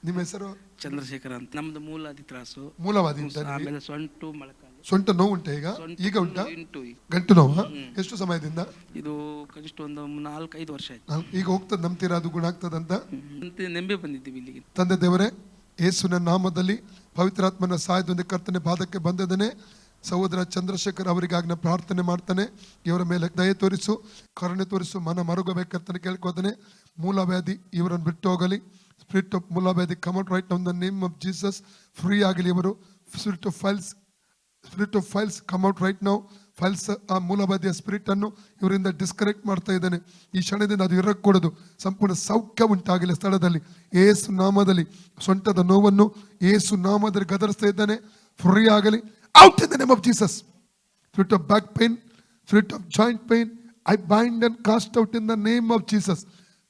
ನಿಮ್ಮ ಹೆಸರು? ಚಂದ್ರಶೇಖರ್ ಅಂತ. ನಮ್ದು ಮೂಲವಾದಿ ತ್ರಾಸು. ಮೂಲವಾದಿ ಅಂತ. ಆಮೇಲೆ ಸೊಂಟು ಮೊಳಕಾಲು. ಸೊಂಟ ನೋವು ಉಂಟಾ ಈಗ? ಈಗ ಉಂಟಾ? ಉಂಟು ಈಗ. ಗಂಟು ನೋವು ಎಷ್ಟು ಸಮಯದಿಂದ? ಇದು ಕನಿಷ್ಠ ಒಂದು 4-5 ವರ್ಷ ಆಯ್ತು. ಈಗ ಹೋಗ್ತದೆ, ನಂಬ್ತೀರಾ ಅದು ಗುಣ ಆಗ್ತದಂತ? ನೆಂಬೆ ಬಂದಿದ್ದೀವಿ ಇಲ್ಲಿಗೆ. ತಂದೆ ದೇವರೇ, ಯೇಸುವಿನ ನಾಮದಲ್ಲಿ ಪವಿತ್ರಾತ್ಮನ ಸಹಾಯದೊಂದಿಗೆ ಕರ್ತನೆ ಪಾದಕ್ಕೆ ಬಂದಿದ್ದೇನೆ. ಸಹೋದರ ಚಂದ್ರಶೇಖರ್ ಅವರಿಗಾಗಿನ ಪ್ರಾರ್ಥನೆ ಮಾಡ್ತಾನೆ. ಇವರ ಮೇಲೆ ದಯೆ ತೋರಿಸು, ಕರುಣೆ ತೋರಿಸು, ಮನ ಮರುಗಬೇಕಂತಾನೆ ಕೇಳ್ಕೋತಾನೆ. ಮೂಲವ್ಯಾಧಿ ಇವರನ್ನು ಬಿಟ್ಟು ಹೋಗಲಿ. ಸ್ಪಿರಿಟ್ ಆಫ್ ಮೂಲವ್ಯಾಧಿ come out right now in the name of Jesus. Free ಆಗಲಿ ಇವರು. Spirit of files come out right now. Files, ಆ ಮೂಲವ್ಯಾಧಿಯ ಸ್ಪಿರಿಟ್ ಅನ್ನು ಇವರಿಂದ ಡಿಸ್ಕನೆಕ್ಟ್ ಮಾಡ್ತಾ ಇದ್ದಾನೆ. ಈ ಕ್ಷಣದಿಂದ ಅದು ಇರக்கூಡದು. ಸಂಪೂರ್ಣ ಸೌಖ್ಯ ಉಂಟಾಗಲಿ ಸ್ಥಳದಲ್ಲಿ. ಏಸು ನಾಮದಲ್ಲಿ ಸೊಂಟದ ನೋವನ್ನು ಏಸು ನಾಮದಲ್ಲಿ ಗದರಿಸ್ತಾ ಇದ್ದಾನೆ. ಫ್ರೀ ಆಗಲಿ. Out in the name of Jesus. Spirit of back pain, spirit of joint pain, I bind and cast out in the name of Jesus.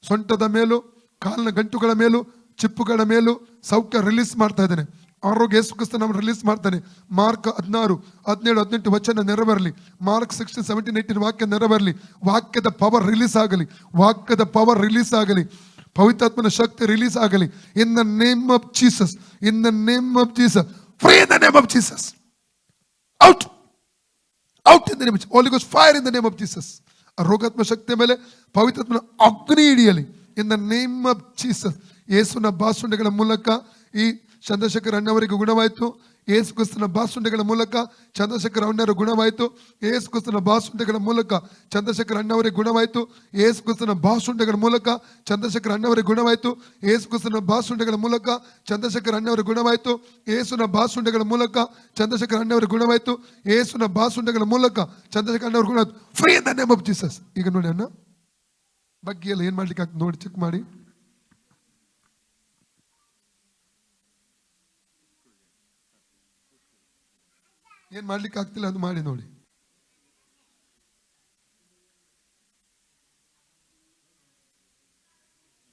ಸೊಂಟದ ಮೇಲೂ, ಕಾಲಿನ ಗಂಟುಗಳ ಮೇಲೂ, ಚಿಪ್ಪುಗಳ ಮೇಲೂ ಸೌಖ್ಯ ರಿಲೀಸ್ ಮಾಡ್ತಾ ಇದ್ದಾನೆ. ಆರೋಗ್ಯ ಯೇಸು ಕ್ರಿಸ್ತನ ರಿಲೀಸ್ ಮಾಡ್ತಾನೆ. ಮಾರ್ಕ್ 16, 17, 18 ವಚನ ನೆರವೇರಲಿ. ಮಾರ್ಕ್ 16, 17, 18 ವಾಕ್ಯ ನೆರವೇರಲಿ. ವಾಕ್ಯದ ಪವರ್ ರಿಲೀಸ್ ಆಗಲಿ. ವಾಕ್ಯದ ಪವರ್ ರಿಲೀಸ್ ಆಗಲಿ. ಪವಿತ್ರಾತ್ಮನ ಶಕ್ತಿ ರಿಲೀಸ್ ಆಗಲಿ. ಇನ್ the name of Jesus. In the name of Jesus. Free in the name of Jesus. Out in the name of Jesus. Holy Ghost fire in the name of Jesus. ಆ ರೋಗಾತ್ಮ ಶಕ್ತಿಯ ಮೇಲೆ ಪವಿತ್ರಾತ್ಮನ ಅಗ್ನಿ ಹಿಡಿಯಲಿ. In the name of Jesus. ಯೇಸುವಿನ ಬಾಸುಂಡೆಗಳ ಮೂಲಕ ಈ ಚಂದ್ರಶೇಖರ್ ಅಣ್ಣವರಿಗೆ ಗುಣವಾಯಿತು. ಯೇಸು ಕ್ರಿಸ್ತನ ಬಾಸುಂಡೆಗಳ ಮೂಲಕ ಚಂದ್ರಶೇಖರ್ ಅಣ್ಣವರ ಗುಣವಾಯಿತು. ಯೇಸು ಕ್ರಿಸ್ತನ ಬಾಸುಂಡೆಗಳ ಮೂಲಕ ಚಂದ್ರಶೇಖರ್ ಅಣ್ಣವರಿಗೆ ಗುಣವಾಯಿತು. ಯೇಸು ಕ್ರಿಸ್ತನ ಬಾಸುಂಡೆಗಳ ಮೂಲಕ ಚಂದ್ರಶೇಖರ್ ಅಣ್ಣವರಿಗೆ ಗುಣವಾಯಿತು. ಯೇಸು ಕ್ರಿಸ್ತನ ಬಾಸುಂಡೆಗಳ ಮೂಲಕ ಚಂದ್ರಶೇಖರ್ ಅಣ್ಣವರಿಗೆ ಗುಣವಾಯಿತು. ಯೇಸುನ ಬಾಸುಂಡೆಗಳ ಮೂಲಕ ಚಂದ್ರಶೇಖರ್ ಅಣ್ಣವರಿಗೆ ಗುಣವಾಯಿತು. ಯೇಸುನ ಬಾಸುಂಡೆಗಳ ಮೂಲಕ ಚಂದ್ರಶೇಖರ್ ಅಣ್ಣವರಿಗೆ ಗುಣವಾಯಿತು. Free in the name of Jesus. ಈಗ ನೋಡಿ ಅಣ್ಣ ಬಗ್ಗೆ ಎಲ್ಲ ಏನ್ ಮಾಡ್ಲಿಕ್ಕೆ ಆಗ್ತದೆ ನೋಡಿ, ಚೆಕ್ ಮಾಡಿ. ಏನ್ ಮಾಡ್ಲಿಕ್ಕೆ ಆಗ್ತಿಲ್ಲ ಅದು ಮಾಡಿ ನೋಡಿ.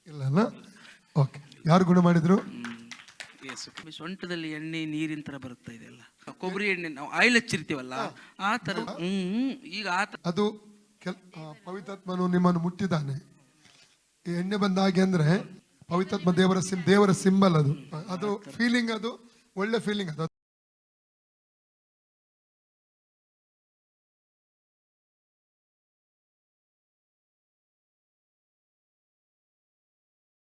ಇಲ್ಲ ಓಕೆ. ಯಾರು ಗುಣ ಮಾಡಿದ್ರು? ಸೊಂಟದಲ್ಲಿ ಎಣ್ಣೆ ನೀರಿನ ತರ ಬರುತ್ತಾ ಇದೆಲ್ಲ, ಕೊಬ್ಬರಿ ಎಣ್ಣೆ ನಾವು ಆಯಿಲ್ ಹಚ್ಚಿರ್ತೀವಲ್ಲ ಆ ತರ. ಈಗ ಅದು ಪವಿತ್ರಾತ್ಮನು ನಿಮ್ಮನ್ನು ಮುಟ್ಟಿದ್ದಾನೆ. ಈ ಎಣ್ಣೆ ಬಂದ ಹಾಗೆ ಅಂದ್ರೆ ಪವಿತ್ರಾತ್ಮ ದೇವರ ಸಿಂಬಲ್ ಅದು. ಅದು ಫೀಲಿಂಗ್, ಅದು ಒಳ್ಳೆ ಫೀಲಿಂಗ್ ಅದು.